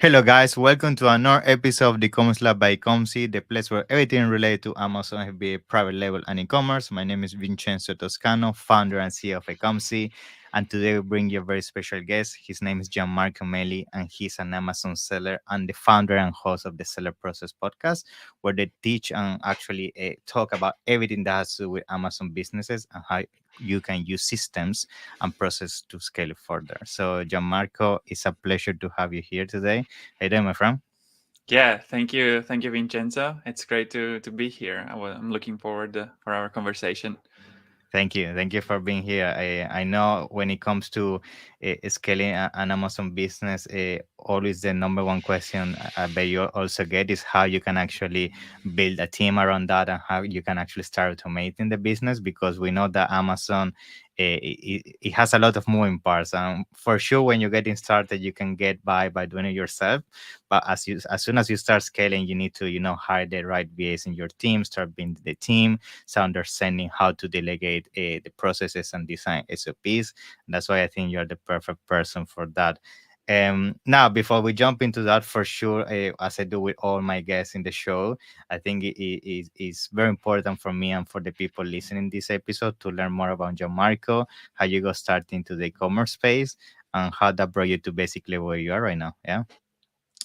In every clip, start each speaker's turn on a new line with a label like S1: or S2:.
S1: Hello, guys. Welcome to another episode of the e-commerce lab by Ecomcy, the place where everything related to Amazon FBA, private label, and e-commerce. My name is Vincenzo Toscano, founder and CEO of Ecomcy. And today we bring you a very special guest. His name is Gianmarco Meli, and he's an Amazon seller and the founder and host of the Seller Process podcast, where they teach and actually talk about everything that has to do with Amazon businesses and how you can use systems and process to scale it further. So, Gianmarco, it's a pleasure to have you here today. How you doing, my friend?
S2: Yeah, thank you, Vincenzo. It's great to be here. I'm looking forward for our conversation.
S1: Thank you for being here. I know when it comes to scaling an Amazon business, always the number one question I bet you also get is how you can actually build a team around that and how you can actually start automating the business, because we know that Amazon it has a lot of moving parts, and for sure when you're getting started you can get by doing it yourself, but as soon as you start scaling, you need to hire the right VAs in your team, start building the team, so understanding how to delegate the processes and design SOPs. That's why I think you're the perfect person for that. Now, before we jump into that, for sure, as I do with all my guests in the show, I think it is very important for me and for the people listening this episode to learn more about Gianmarco, how you got started into the e-commerce space, and how that brought you to basically where you are right now. Yeah.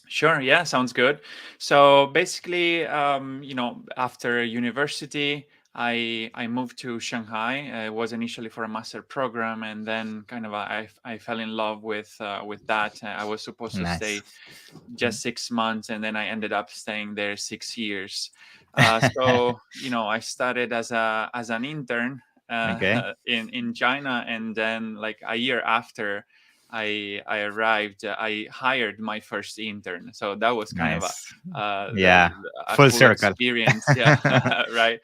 S2: Sure, yeah, sounds good. So basically, after university, I moved to Shanghai. It was initially for a master program, and then kind of I fell in love with that. I was supposed to
S1: Nice.
S2: stay just 6 months, and then I ended up staying there 6 years. So I started as an intern
S1: Okay.
S2: in China, and then like a year after I arrived, I hired my first intern. So that was kind of
S1: Nice. Yeah.
S2: a
S1: Full
S2: cool
S1: circle.
S2: experience. Yeah, right.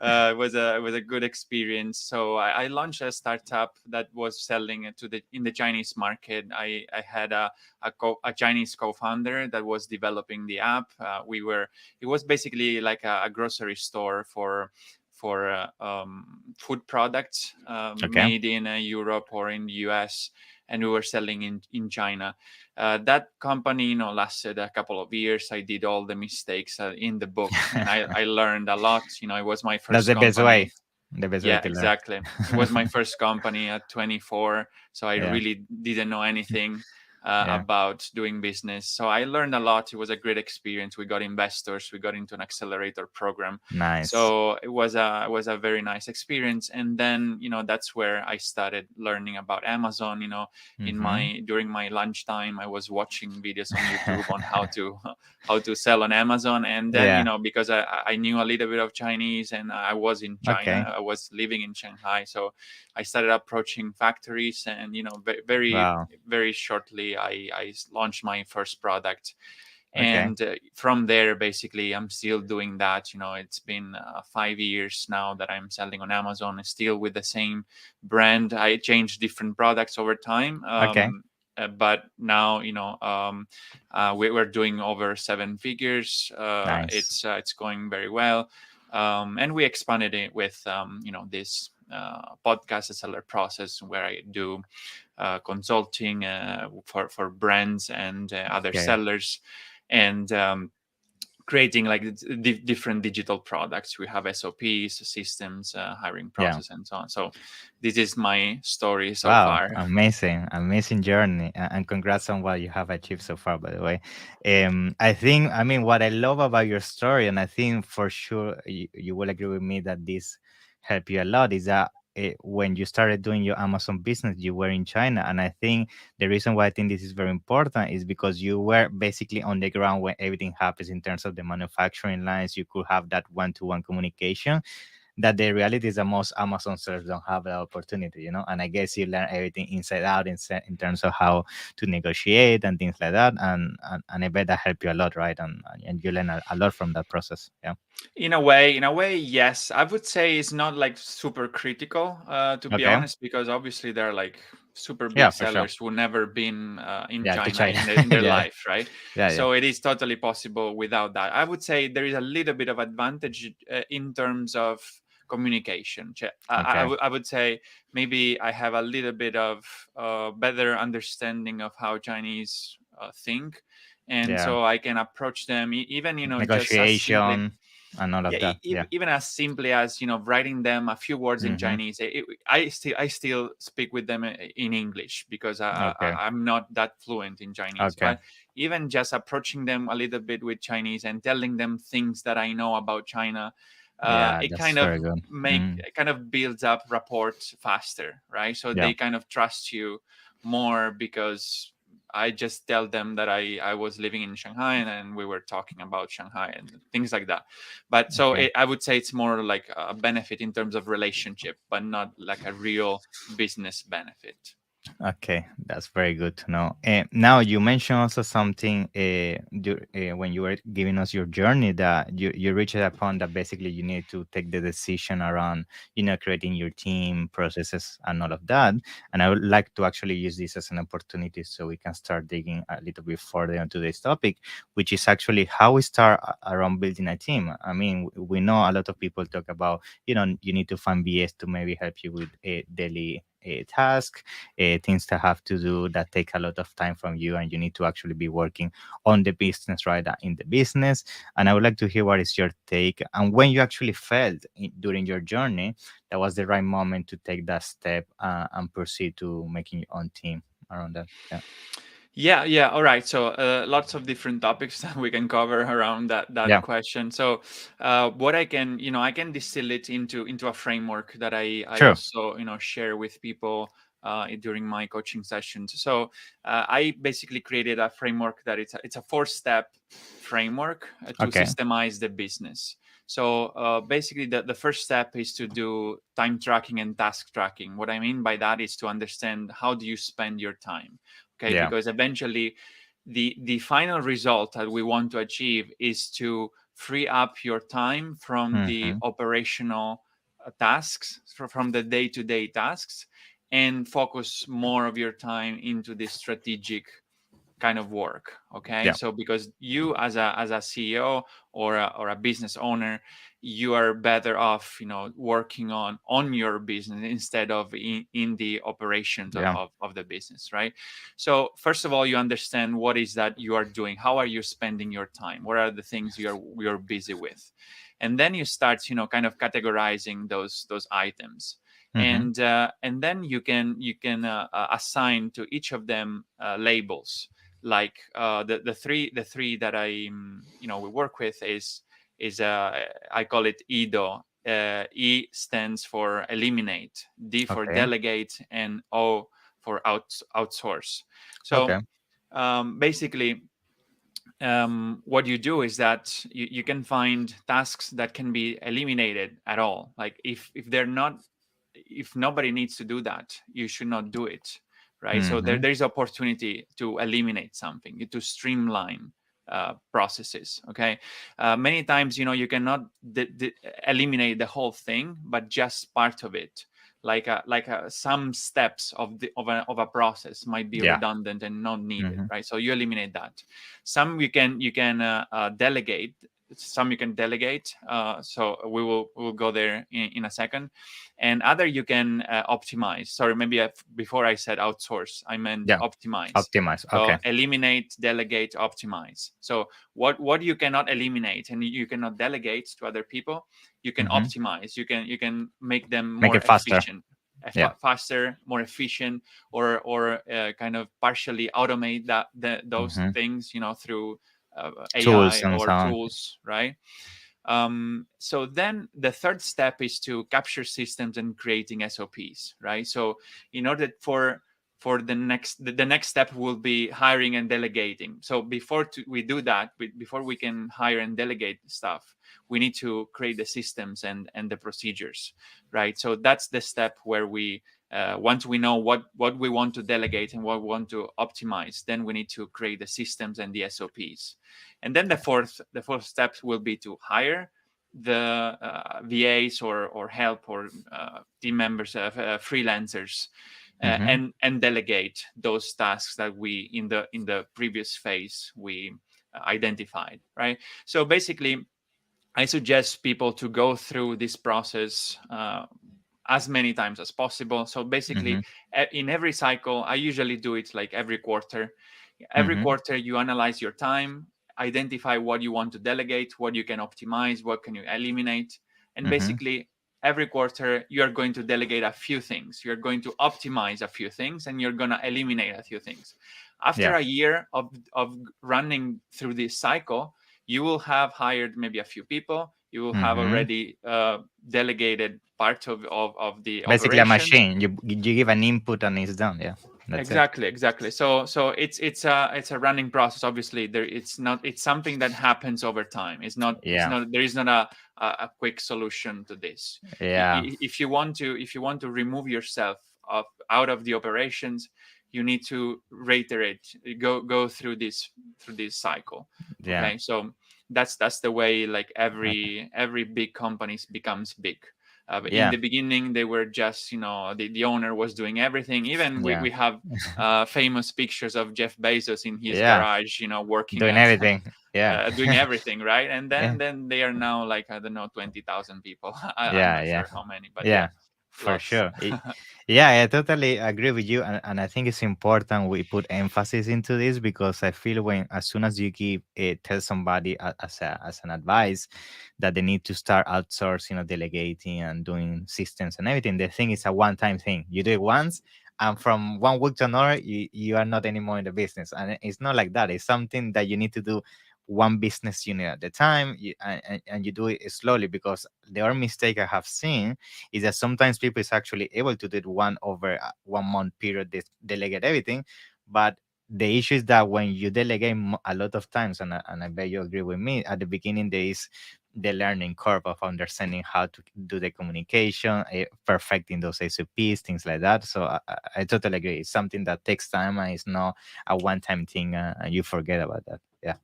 S2: It was a good experience. So I launched a startup that was selling it to the in the Chinese market. I had a Chinese co-founder that was developing the app. It was basically like a grocery store for food products
S1: Okay.
S2: made in Europe or in the US, and we were selling in China. That company, lasted a couple of years. I did all the mistakes in the book, and I learned a lot. It was my
S1: That's
S2: first
S1: the best
S2: company.
S1: way. The best way
S2: Yeah,
S1: to learn.
S2: exactly. It was my first company at 24, so I
S1: Yeah.
S2: really didn't know anything
S1: Yeah.
S2: about doing business. So I learned a lot. It was a great experience. We got investors. We got into an accelerator program.
S1: Nice.
S2: So it was a very nice experience. And then that's where I started learning about Amazon. In
S1: Mm-hmm.
S2: my during my lunchtime, I was watching videos on YouTube on how to sell on Amazon. And then
S1: Yeah.
S2: because I knew a little bit of Chinese, and I was in
S1: Okay.
S2: China. I was living in Shanghai, so I started approaching factories, and very
S1: Wow.
S2: very shortly I launched my first product.
S1: Okay.
S2: And from there, basically, I'm still doing that. It's been 5 years now that I'm selling on Amazon, still with the same brand. I changed different products over time.
S1: Okay.
S2: But now, we're doing over seven figures.
S1: Nice.
S2: It's going very well, and we expanded it with this podcast, a seller process, where I do consulting for brands and other
S1: Okay.
S2: sellers, and creating like different digital products. We have SOPs, systems, hiring
S1: Yeah.
S2: process, and so on. So this is my story so
S1: Wow.
S2: far.
S1: Amazing. Amazing journey. And congrats on what you have achieved so far, by the way. I mean, what I love about your story, and I think for sure you will agree with me that this helped you a lot, is that when you started doing your Amazon business, you were in China. And I think the reason why I think this is very important is because you were basically on the ground when everything happens in terms of the manufacturing lines. You could have that one-to-one communication that the reality is that most Amazon sellers don't have that opportunity, And I guess you learn everything inside out in terms of how to negotiate and things like that. And I bet that helped you a lot, right? And you learn a lot from that process. Yeah.
S2: In a way, yes. I would say it's not like super critical, to be
S1: Okay.
S2: honest, because obviously they're like super
S1: Yeah,
S2: big
S1: for sure.
S2: sellers who never been in
S1: Yeah, to
S2: China
S1: China.
S2: in their
S1: Yeah.
S2: life, right?
S1: Yeah. Yeah.
S2: So it is totally possible without that. I would say there is a little bit of advantage in terms of communication.
S1: Okay.
S2: I would say maybe I have a little bit of better understanding of how Chinese think, and
S1: Yeah.
S2: so I can approach them even just as simply,
S1: Negotiation and all
S2: yeah,
S1: of that. Yeah.
S2: even as simply as writing them a few words in
S1: Mm-hmm.
S2: Chinese. I still speak with them in English because
S1: Okay.
S2: I'm not that fluent in Chinese,
S1: Okay.
S2: but even just approaching them a little bit with Chinese and telling them things that I know about China,
S1: Yeah,
S2: it
S1: that's
S2: kind of
S1: very good. Mm.
S2: builds up rapport faster, right? So
S1: Yeah.
S2: they kind of trust you more because I just tell them that I was living in Shanghai and we were talking about Shanghai and things like that. But so
S1: Okay.
S2: I would say it's more like a benefit in terms of relationship, but not like a real business benefit.
S1: Okay, that's very good to know. Now you mentioned also something when you were giving us your journey that you reached a point that basically you need to take the decision around creating your team processes and all of that. And I would like to actually use this as an opportunity so we can start digging a little bit further into this topic, which is actually how we start around building a team. I mean, we know a lot of people talk about you need to find BS to maybe help you with a daily task, things to have to do that take a lot of time from you, and you need to actually be working on the business right in the business. And I would like to hear what is your take and when you actually felt during your journey that was the right moment to take that step and proceed to making your own team around that. Yeah.
S2: Yeah. All right. So lots of different topics that we can cover around that
S1: Yeah.
S2: question. So what I can I can distill it into a framework that I
S1: Sure.
S2: also share with people during my coaching sessions. So I basically created a framework that it's a 4-step framework to
S1: Okay.
S2: systemize the business. So basically, the first step is to do time tracking and task tracking. What I mean by that is to understand how do you spend your time. Okay,
S1: Yeah.
S2: because eventually the final result that we want to achieve is to free up your time from the
S1: Mm-hmm.
S2: operational tasks, from the day-to-day tasks, and focus more of your time into the strategic kind of work. Okay,
S1: Yeah.
S2: so because you as a CEO or a business owner, you are better off working on your business instead of in the operations
S1: Yeah.
S2: of the business, right? So first of all, you understand what is that you are doing, how are you spending your time, what are the things you're busy with, and then you start kind of categorizing those items,
S1: Mm-hmm.
S2: and then you can assign to each of them labels, like the three that we work with is I call it EDO. E stands for eliminate, D for
S1: Okay.
S2: delegate, and O for outsource. So
S1: Okay.
S2: basically, what you do is that you can find tasks that can be eliminated at all. Like if they're not, if nobody needs to do that, you should not do it, right? So
S1: Mm-hmm.
S2: there's opportunity to eliminate something, to streamline processes. Okay, many times you cannot eliminate the whole thing, but just part of it. Like some steps of a process might be
S1: Yeah.
S2: redundant and not needed,
S1: Mm-hmm.
S2: right? So you eliminate that. Some you can delegate. Some you can delegate. So we will go there in a second. And other you can optimize. Sorry, maybe before I said outsource, I meant
S1: Yeah.
S2: optimize.
S1: Optimize.
S2: So
S1: Okay.
S2: eliminate, delegate, optimize. So what you cannot eliminate and you cannot delegate to other people, you can
S1: Mm-hmm.
S2: optimize. You can make them
S1: Make
S2: more
S1: it faster.
S2: efficient,
S1: Yeah.
S2: faster, more efficient, or kind of partially automate those
S1: Mm-hmm.
S2: things, through
S1: Tools
S2: AI
S1: and so
S2: or
S1: on.
S2: tools, right? So then the third step is to capture systems and creating SOPs, right? So in order for the next step will be hiring and delegating. So we do that, before we can hire and delegate stuff, we need to create the systems and the procedures, right? So that's the step where we once we know what we want to delegate and what we want to optimize, then we need to create the systems and the SOPs. And then the fourth step will be to hire the VAs or help or team members, freelancers,
S1: Mm-hmm.
S2: and delegate those tasks that we in the previous phase we identified, right? So basically, I suggest people to go through this process as many times as possible. So
S1: Mm-hmm.
S2: basically, in every cycle, I usually do it like every quarter. Every
S1: Mm-hmm.
S2: quarter you analyze your time, identify what you want to delegate, what you can optimize, what can you eliminate, and
S1: Mm-hmm.
S2: basically every quarter you're going to delegate a few things, you're going to optimize a few things, and you're going to eliminate a few things. After
S1: Yeah.
S2: a year of running through this cycle, you will have hired maybe a few people, you will have
S1: Mm-hmm.
S2: already delegated part of the
S1: Basically a
S2: operations.
S1: machine. You give an input and it's done. Yeah. That's it.
S2: Exactly. So it's a running process. Obviously, it's something that happens over time.
S1: Yeah.
S2: There is not a quick solution to this.
S1: Yeah.
S2: If you want to remove yourself out of the operations, you need to reiterate, go through this cycle.
S1: Yeah.
S2: Okay, so that's the way, like,
S1: Okay.
S2: every big companies becomes big. But in
S1: Yeah.
S2: the beginning, they were just, the owner was doing everything. Even
S1: Yeah.
S2: we have famous pictures of Jeff Bezos in his
S1: Yeah.
S2: garage, working
S1: Doing
S2: at
S1: everything. Yeah.
S2: doing everything, right? And
S1: Yeah.
S2: then they are now, like, I don't know, 20,000 people. I'm
S1: Yeah.
S2: not
S1: Yeah.
S2: sure how many, but yeah,
S1: Yeah. For
S2: lots.
S1: sure. Yeah, I totally agree with you, and I think it's important we put emphasis into this because I feel when as soon as you give tell somebody as an advice that they need to start outsourcing or delegating and doing systems and everything, the thing is a one-time thing. You do it once, and from one week to another, you are not anymore in the business, and it's not like that. It's something that you need to do one business unit at a time, and you do it slowly because the other mistake I have seen is that sometimes people is actually able to do it one over 1 month period, they delegate everything, but the issue is that when you delegate a lot of times, and I bet you agree with me, at the beginning there is the learning curve of understanding how to do the communication, perfecting those SOPs, things like that. So I totally agree. It's something that takes time and it's not a one-time thing, and you forget about that. Yeah,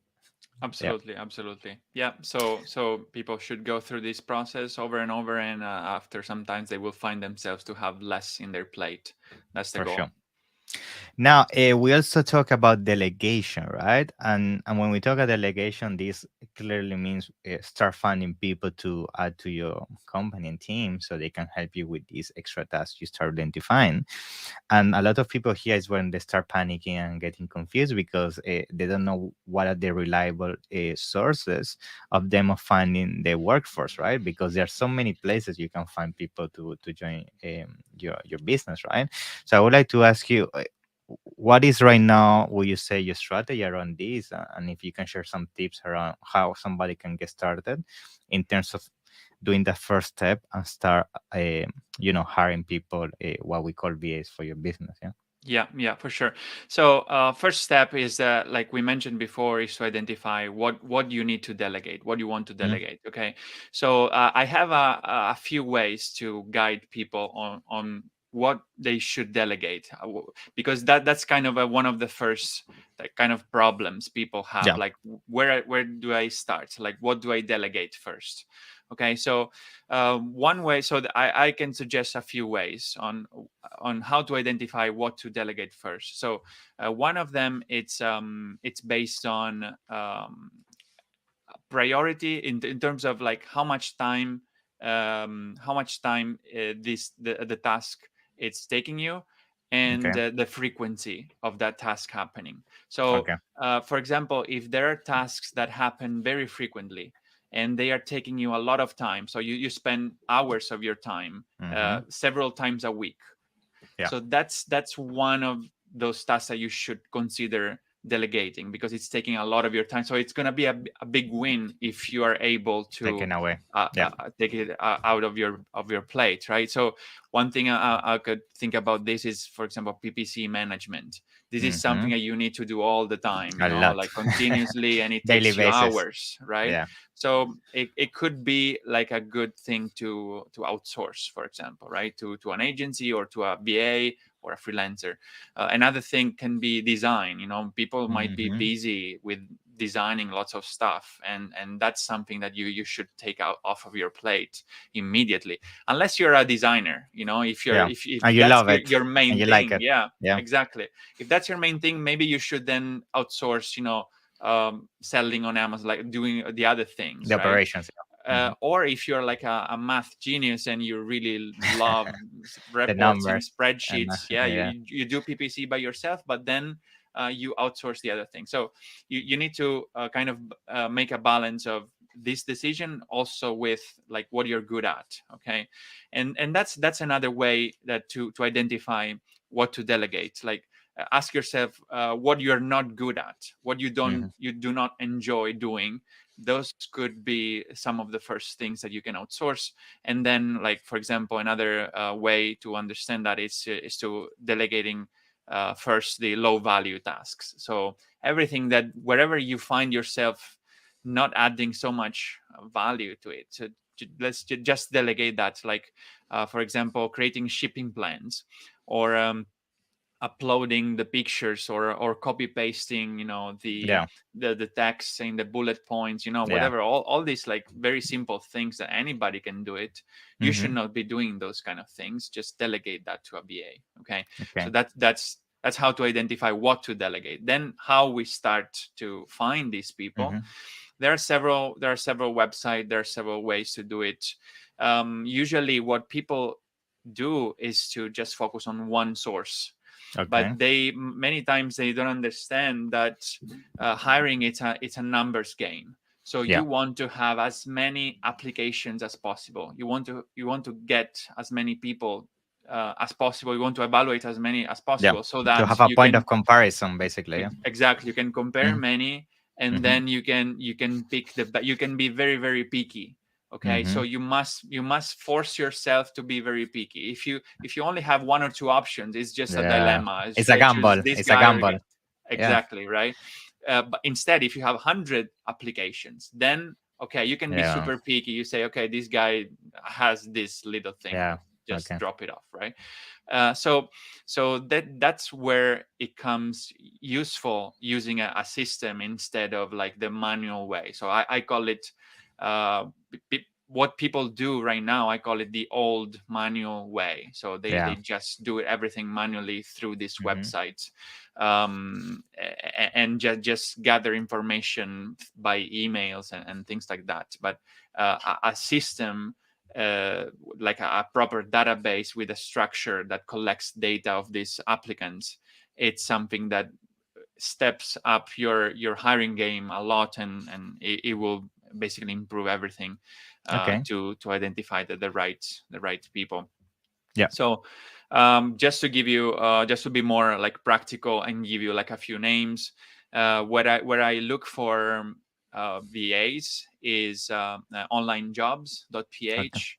S1: yeah,
S2: Absolutely. Yeah. So people should go through this process over and over, and after sometimes they will find themselves to have less in their plate. That's the
S1: for
S2: goal.
S1: sure. Now, we also talk about delegation, right? And when we talk about delegation, this clearly means start finding people to add to your company and team so they can help you with these extra tasks you start identifying. And a lot of people here is when they start panicking and getting confused because they don't know what are the reliable sources of them of finding the workforce, right? Because there are so many places you can find people to join your business, right? So I would like to ask you, what is right now, would you say, your strategy around this? And if you can share some tips around how somebody can get started in terms of doing the first step and start, hiring people, what we call VAs for your business. Yeah.
S2: Yeah, for sure. So first step is, like we mentioned before, is to identify what you need to delegate, what you want to
S1: Mhm.
S2: delegate. Okay. So I have a few ways to guide people on what they should delegate, because that's kind of one of the first, like, kind of problems people have.
S1: Yeah.
S2: Like, where do I start? Like, what do I delegate first? Okay. So one way, so I can suggest a few ways on how to identify what to delegate first. So one of them, it's based on priority in terms of, like, how much time the task it's taking you, and
S1: Okay.
S2: the frequency of that task happening. So
S1: Okay.
S2: for example, if there are tasks that happen very frequently and they are taking you a lot of time, so you spend hours of your time
S1: Mm-hmm.
S2: several times a week.
S1: Yeah.
S2: So that's one of those tasks that you should consider delegating, because it's taking a lot of your time. So it's going to be a big win if you are able to
S1: Taken away. Yeah.
S2: take it out of your plate, right? So one thing I could think about this is, for example, PPC management. This is
S1: Mm-hmm.
S2: something that you need to do all the time,
S1: A lot.
S2: like continuously, and it
S1: Daily
S2: takes you
S1: basis.
S2: hours, right?
S1: Yeah.
S2: So it could be like a good thing to outsource, for example, right, to an agency or to a VA or a freelancer. Another thing can be design. People might be
S1: Mm-hmm.
S2: busy with designing lots of stuff, and that's something that you should take out off of your plate immediately, unless you're a designer. If you're
S1: Yeah.
S2: if
S1: And you
S2: that's
S1: love it
S2: your
S1: and
S2: main
S1: you like
S2: thing.
S1: it.
S2: Yeah,
S1: Yeah.
S2: exactly. If that's your main thing, maybe you should then outsource, selling on Amazon, like doing the other things,
S1: The
S2: right?
S1: operations. Yeah. Hmm.
S2: Or if you're like a math genius and you really love
S1: The
S2: reports and
S1: numbers and
S2: spreadsheets, yeah,
S1: yeah.
S2: you do PPC by yourself, but then you outsource the other thing. So you need to kind of make a balance of this decision also with like what you're good at. Okay. And that's another way that to identify what to delegate. Like ask yourself what you're not good at, what
S1: Hmm.
S2: you do not enjoy doing. Those could be some of the first things that you can outsource. And then, like for example, another way to understand that is to delegating first the low value tasks. So everything that wherever you find yourself not adding so much value to it, so let's just delegate that. Like for example, creating shipping plans, or uploading the pictures, or copy pasting,
S1: Yeah.
S2: the text and the bullet points,
S1: Yeah.
S2: whatever, all these like very simple things that anybody can do it. You should
S1: Hmm.
S2: not be doing those kind of things. Just delegate that to a VA. Okay. So
S1: Okay.
S2: that's how to identify what to delegate. Then how we start to find these people.
S1: Hmm.
S2: There are several websites, there are several ways to do it. Usually what people do is to just focus on one source,
S1: Okay.
S2: but they many times they don't understand that hiring, it's a numbers game. So
S1: Yeah.
S2: you want to have as many applications as possible. You want to get as many people as possible. You want to evaluate as many as
S1: Yeah.
S2: possible, so
S1: To
S2: that
S1: have a
S2: you
S1: point of
S2: can
S1: comparison, basically. Yeah.
S2: exactly, you can compare
S1: Hmm.
S2: many, and
S1: Hmm.
S2: then you can pick you can be very, very picky. Okay. So
S1: Hmm.
S2: you must force yourself to be very picky. If you only have one or two options, it's just a
S1: Yeah.
S2: dilemma.
S1: It's
S2: Should
S1: a
S2: I choose
S1: gamble.
S2: this
S1: It's a
S2: guy or
S1: gamble. Yeah.
S2: exactly, right? But instead, if you have 100 applications, then okay, you can be
S1: Yeah.
S2: super picky. You say, okay, this guy has this little thing,
S1: Yeah.
S2: just
S1: Okay.
S2: drop it off, right? So that's where it comes useful, using a system instead of like the manual way. So I call it what people do right now, I call it the old manual way. So they
S1: Yeah.
S2: just do everything manually through these
S1: Hmm.
S2: websites, and just gather information by emails and things like that. But a system, like a proper database with a structure that collects data of these applicants, it's something that steps up your hiring game a lot, and it will basically improve everything
S1: Okay.
S2: to identify the right people.
S1: Yeah.
S2: So just to be more like practical and give you like a few names, where I look for VAs is
S1: Okay.
S2: onlinejobs.ph.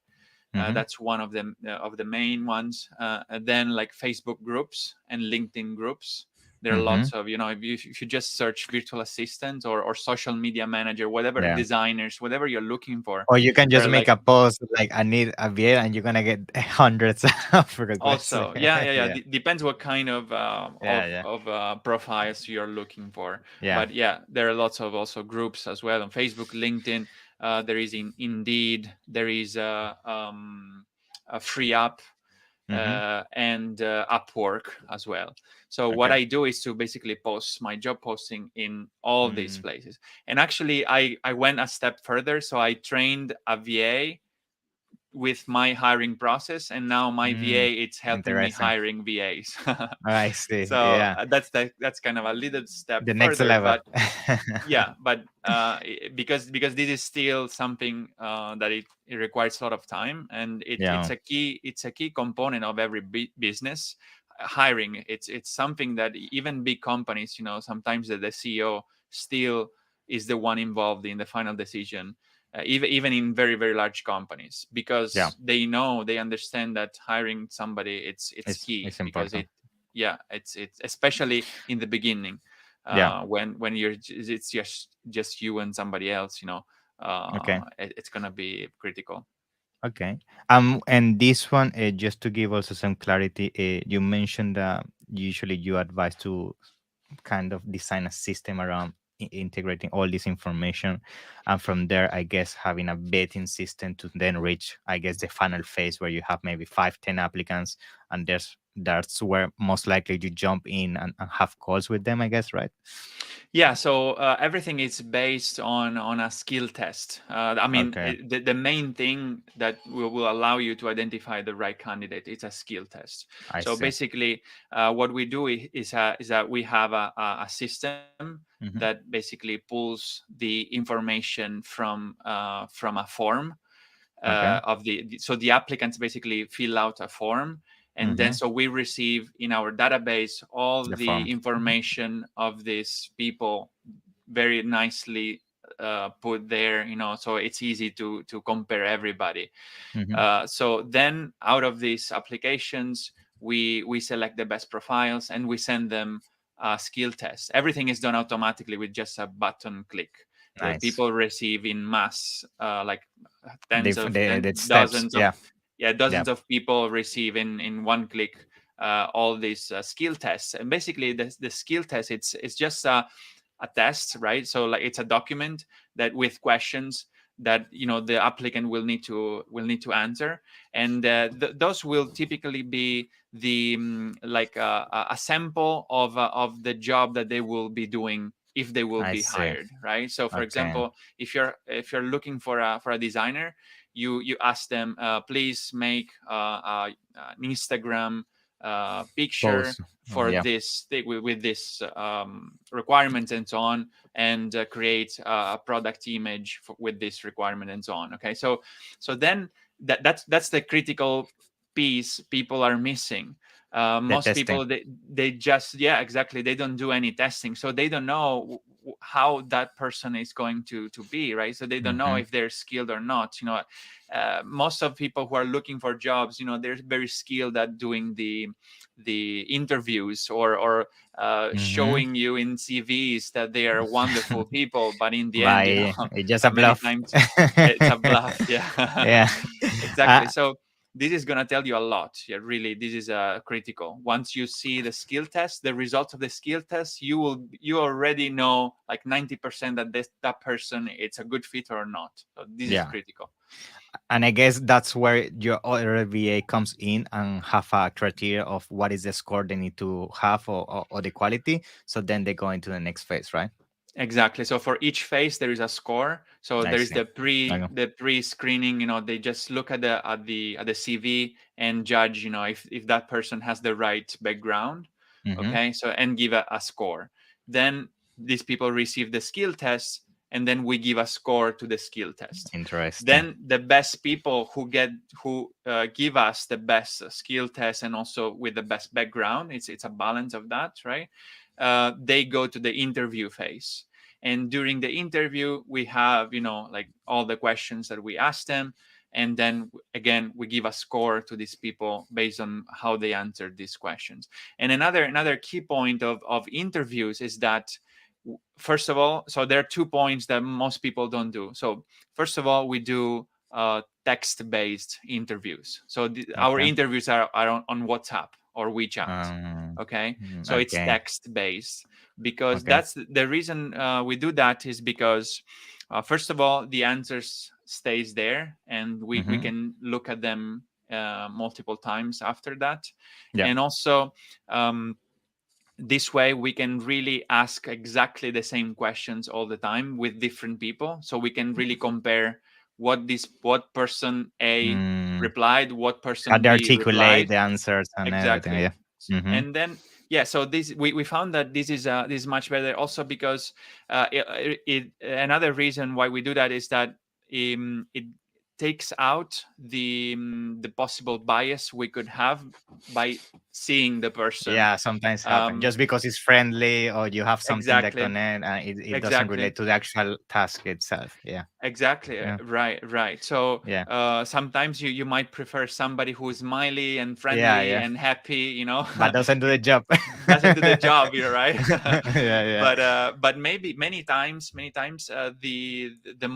S1: Hmm.
S2: That's one of the main ones. And then like Facebook groups and LinkedIn groups. There are
S1: Hmm.
S2: lots of, if you just search virtual assistant or social media manager, whatever,
S1: Yeah.
S2: designers, whatever you're looking for,
S1: Or you can
S2: there
S1: just
S2: are
S1: make
S2: like,
S1: a post like I need a VA and you're gonna get hundreds of requests.
S2: also, yeah.
S1: Yeah.
S2: Depends what kind of
S1: Yeah. Yeah.
S2: profiles you're looking for.
S1: Yeah.
S2: But yeah, there are lots of also groups as well on Facebook, LinkedIn. There is Indeed. There is a free app,
S1: Hmm.
S2: and Upwork as well. So what
S1: Okay.
S2: I do is to basically post my job posting in all these
S1: Mm.
S2: places. And actually, I went a step further. So I trained a VA with my hiring process, and now my
S1: Mm.
S2: VA it's helping me
S1: Interesting.
S2: hiring VAs.
S1: I see.
S2: So
S1: Yeah.
S2: that's kind of a little step
S1: The next
S2: further,
S1: level.
S2: but yeah, but because this is still something that it requires a lot of time, and
S1: Yeah.
S2: it's a key component of every business. Hiring, it's something that even big companies, sometimes the CEO still is the one involved in the final decision, even in very, very large companies,
S1: Yeah.
S2: because they understand that hiring somebody, it's key,
S1: It's
S2: because
S1: important.
S2: it's especially in the beginning,
S1: Yeah.
S2: when it's just you and somebody else,
S1: Okay.
S2: it's gonna be critical.
S1: Okay. And this one, just to give also some clarity, you mentioned that usually you advise to kind of design a system around integrating all this information, and from there, I guess having a betting system to then reach, I guess, the final phase where you have maybe 5, 10 applicants, and that's where most likely you jump in and have calls with them, I guess, right?
S2: Yeah, so everything is based on a skill test. I mean,
S1: Okay,
S2: the main thing that will allow you to identify the right candidate is a skill test.
S1: I
S2: So
S1: see.
S2: basically, what we do is that we have a system that
S1: Hmm.
S2: basically pulls the information from a form
S1: Okay.
S2: so the applicants basically fill out a form, and then
S1: Hmm.
S2: so we receive in our database all
S1: The
S2: the
S1: form.
S2: information of these people very nicely put there, so it's easy to compare everybody.
S1: Hmm.
S2: So then out of these applications, we select the best profiles and we send them a skill test. Everything is done automatically with just a button click. The
S1: Nice.
S2: people receive in mass, like tens of
S1: The steps.
S2: dozens of,
S1: Yeah.
S2: yeah,
S1: Yeah.
S2: dozens of people receive in one click all these skill tests. And basically the skill test, it's just a test, right? So like it's a document that with questions that the applicant will need to answer, and those will typically be the like a sample of the job that they will be doing if they will
S1: I
S2: be
S1: see.
S2: hired, right? So for
S1: Okay.
S2: example, if you're looking for a designer, you ask them, please make an Instagram picture
S1: Pose.
S2: for
S1: Yeah.
S2: this thing with this requirements and so on, and create a product image with this requirement and so on. Okay, so then that's the critical piece people are missing.
S1: The
S2: Most
S1: testing.
S2: people, they just, yeah, exactly, they don't do any testing, so they don't know how that person is going to be, right? So they don't know
S1: Hmm.
S2: if they're skilled or not. Most of people who are looking for jobs, they're very skilled at doing the interviews, or
S1: Hmm.
S2: showing you in CVs that they are wonderful people, but in the end,
S1: Right. It's just a
S2: many
S1: bluff.
S2: times it's a bluff. Yeah,
S1: Yeah.
S2: exactly.
S1: Uh,
S2: So this is going to tell you a lot. Yeah, really, this is critical. Once you see the skill test, the results of the skill test, you already know like 90% that that person, it's a good fit or not. So this is
S1: yeah.
S2: critical.
S1: And I guess that's where your other VA comes in and have a criteria of what is the score they need to have, or the quality. So then they go into the next phase, right?
S2: Exactly. So for each phase there is a score. So
S1: I
S2: there is
S1: see. Okay.
S2: the pre-screening. They just look at the CV and judge. If that person has the right background.
S1: Mm-hmm.
S2: Okay. So and give a score. Then these people receive the skill test, and then we give a score to the skill test.
S1: Interesting.
S2: Then the best people who give us the best skill test and also with the best background. It's a balance of that, right? They go to the interview phase, and during the interview we have like all the questions that we ask them, and then again we give a score to these people based on how they answered these questions. And another key point of interviews is that, first of all, so there are 2 points that most people don't do. So first of all, we do text-based interviews. So our
S1: Okay.
S2: interviews are on WhatsApp or WeChat.
S1: Um.
S2: Okay, so it's
S1: Okay.
S2: text based, because
S1: Okay.
S2: that's the reason we do that is because first of all, the answers stays there, and we
S1: Mm-hmm.
S2: can look at them multiple times after that.
S1: Yeah.
S2: And also, this way we can really ask exactly the same questions all the time with different people, so we can really compare what person A
S1: Mm.
S2: replied, what
S1: How
S2: person
S1: they
S2: B
S1: articulate
S2: replied.
S1: the answers and everything.
S2: Exactly.
S1: Yeah. Mm-hmm.
S2: And then, yeah, so this we found that this is much better also because another reason why we do that is that it takes out the possible bias we could have by seeing the person.
S1: Yeah, sometimes happen
S2: um
S1: just because it's friendly or you have something that
S2: exactly.
S1: connect, it doesn't
S2: Exactly.
S1: relate to the actual task itself. Yeah.
S2: Exactly.
S1: Yeah.
S2: Right. So
S1: Yeah.
S2: sometimes you might prefer somebody who is smiley and
S1: Yeah.
S2: friendly
S1: Yeah.
S2: and happy,
S1: But doesn't do the job.
S2: doesn't do the job, you're right.
S1: Yeah. Yeah.
S2: But maybe many times the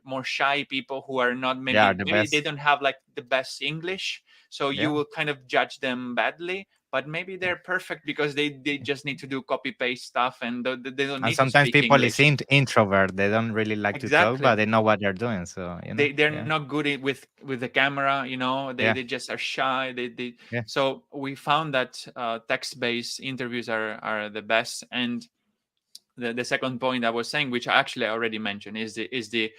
S2: more shy people who are not,
S1: Yeah.
S2: maybe
S1: The
S2: maybe they
S1: best.
S2: don't have like the best English, so you
S1: Yeah.
S2: will kind of judge them badly. but maybe they're perfect because they just need to do copy paste stuff, and they don't
S1: And
S2: need to
S1: sometimes
S2: speak
S1: people is
S2: English.
S1: introvert. They don't really like to talk, but
S2: Exactly.
S1: they know what they're doing. So
S2: They're
S1: yeah,
S2: not good with the camera,
S1: yeah,
S2: they just are shy. They
S1: yeah.
S2: So we found that text-based interviews are the best. And the second point I was saying, which I actually already mentioned, is the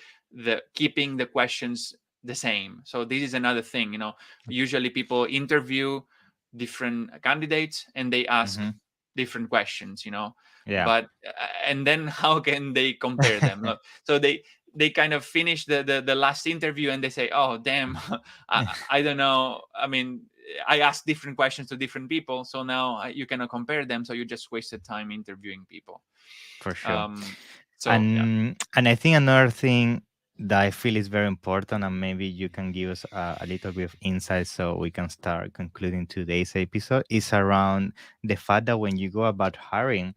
S2: keeping the questions the same. So this is another thing. Usually people interview different candidates and they ask
S1: Hmm.
S2: different questions.
S1: Yeah.
S2: But and then how can they compare them? Look, so they kind of finish the last interview and they say, oh damn, I don't know. I mean, I asked different questions to different people, so now you cannot compare them. So you just wasted time interviewing people.
S1: For sure.
S2: Um, so yeah,
S1: And I think another thing that I feel is very important, and maybe you can give us a little bit of insight so we can start concluding today's episode, is around the fact that when you go about hiring,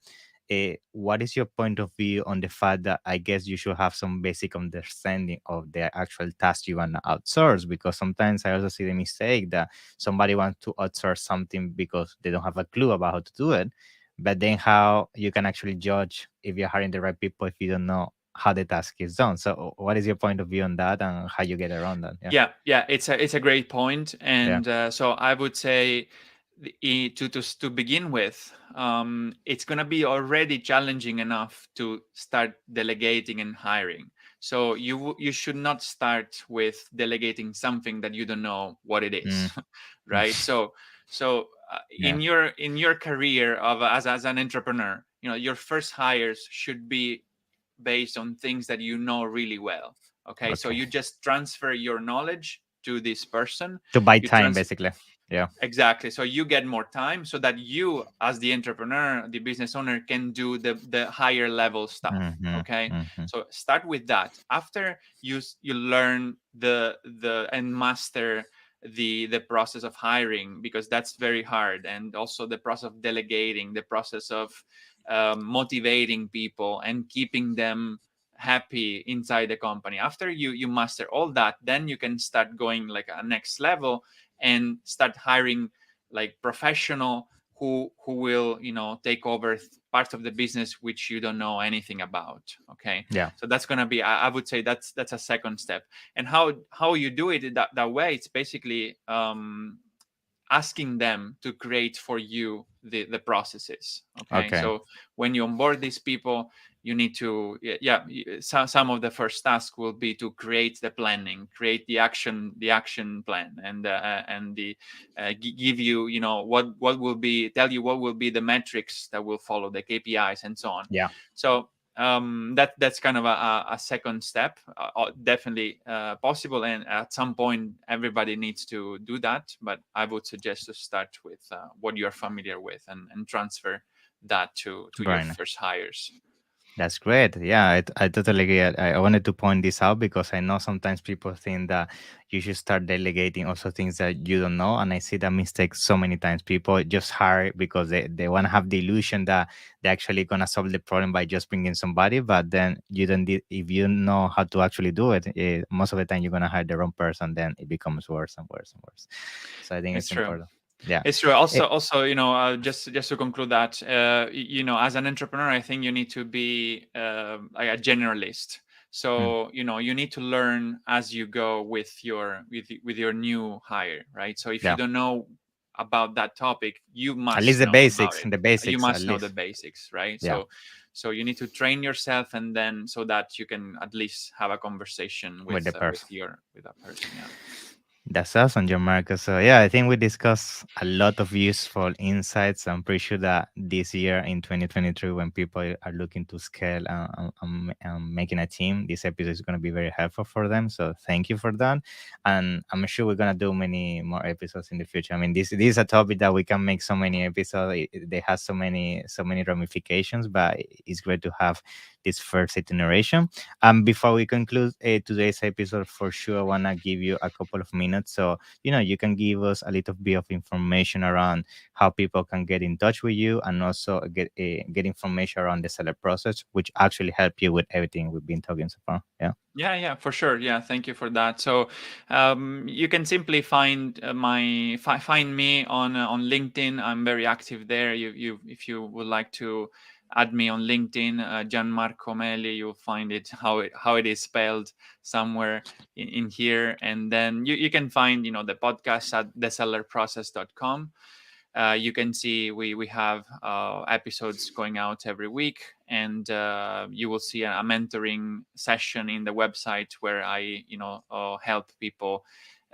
S1: what is your point of view on the fact that I guess you should have some basic understanding of the actual task you want to outsource? Because sometimes I also see the mistake that somebody wants to outsource something because they don't have a clue about how to do it. But then how you can actually judge if you're hiring the right people if you don't know how the task is done? So what is your point of view on that and how you get around that? Yeah.
S2: yeah, it's a great point.
S1: Yeah.
S2: And so I would say, to begin with, it's going to be already challenging enough to start delegating and hiring. So you should not start with delegating something that you don't know what it
S1: Mm.
S2: is. Right? So
S1: Yeah.
S2: in your career as an entrepreneur, your first hires should be based on things that you know really well. Okay, so
S1: Okay.
S2: you just transfer your knowledge to this person.
S1: To buy
S2: You
S1: time,
S2: trans
S1: basically. Yeah.
S2: Exactly. So you get more time so that you, as the entrepreneur, the business owner, can do the higher level stuff.
S1: Mm-hmm.
S2: Okay.
S1: Mm-hmm.
S2: So start with that. After you learn the and master the process of hiring, because that's very hard, and also the process of delegating, the process of motivating people and keeping them happy inside the company. After you master all that, then you can start going like a next level and start hiring like professional who will take over parts of the business which you don't know anything about. Okay,
S1: Yeah.
S2: so that's going to be, I would say, that's a second step. And how you do it that way, it's basically asking them to create for you the processes. Okay,
S1: Okay.
S2: so when you onboard these people, you need to, some of the first task will be to create the planning, create the action plan, and give you, what will be, tell you what will be the metrics that will follow, the KPIs and so on.
S1: Yeah.
S2: So that's kind of a second step, definitely possible, and at some point everybody needs to do that, but I would suggest to start with what you're familiar with, and transfer that to your
S1: Right.
S2: first hires.
S1: That's great. Yeah, I totally get. I wanted to point this out because I know sometimes people think that you should start delegating also things that you don't know. And I see that mistake so many times. People just hire because they want to have the illusion that they're actually going to solve the problem by just bringing somebody. But then you don't, if you know how to actually do it, most of the time you're going to hire the wrong person. Then it becomes worse and worse and worse. So I think
S2: It's
S1: it's
S2: true.
S1: important. Yeah.
S2: It's true. Also, just to conclude that, as an entrepreneur, I think you need to be like a generalist.
S1: Mm,
S2: So you need to learn as you go with your new hire, right? So if you
S1: yeah.
S2: don't know about that topic, you
S1: At least
S2: must
S1: the
S2: know about
S1: basics.
S2: it.
S1: The
S2: You
S1: basics, at
S2: must know the
S1: least.
S2: basics, right?
S1: Yeah.
S2: So you need to train yourself, and then so that you can at least have a conversation
S1: With the person.
S2: with that person. Yeah.
S1: That's awesome, Gianmarco. So yeah, I think we discussed a lot of useful insights. I'm pretty sure that this year in 2023, when people are looking to scale and making a team, this episode is going to be very helpful for them. So thank you for that. And I'm sure we're going to do many more episodes in the future. I mean, this is a topic that we can make so many episodes. They have so many ramifications, but it's great to have this first iteration. Before we conclude today's episode, for sure, I wanna give you a couple of minutes, so you can give us a little bit of information around how people can get in touch with you, and also get information around the seller process, which actually help you with everything we've been talking so far. Yeah.
S2: Yeah, for sure. Yeah, thank you for that. So, you can simply find find me on LinkedIn. I'm very active there. If you would like to add me on LinkedIn, Gianmarco Meli, you'll find it how it is spelled somewhere in here, and then you can find the podcast at thesellerprocess.com. You can see we have episodes going out every week, and you will see a mentoring session in the website where I help people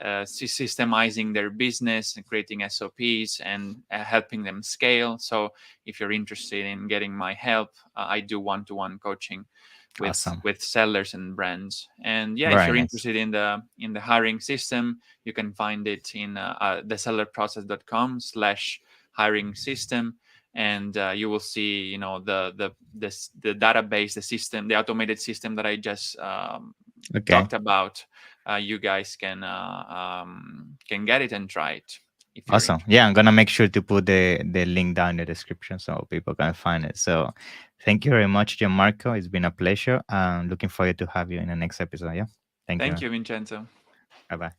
S2: systemizing their business and creating SOPs and helping them scale. So if you're interested in getting my help, I do one-to-one coaching
S1: Awesome.
S2: with sellers and brands. And yeah, if
S1: Very
S2: you're
S1: nice.
S2: interested in the hiring system, you can find it in thesellerprocess.com/hiring system, and you will see the database, the system, the automated system that I just
S1: Okay.
S2: talked about. You guys can get it and try it if you're
S1: Awesome.
S2: interested.
S1: Yeah, I'm gonna make sure to put the link down in the description so people can find it. So thank you very much, Gianmarco. It's been a pleasure. Looking forward to have you in the next episode. Yeah. Thank you.
S2: Thank you, Vincenzo.
S1: Bye bye.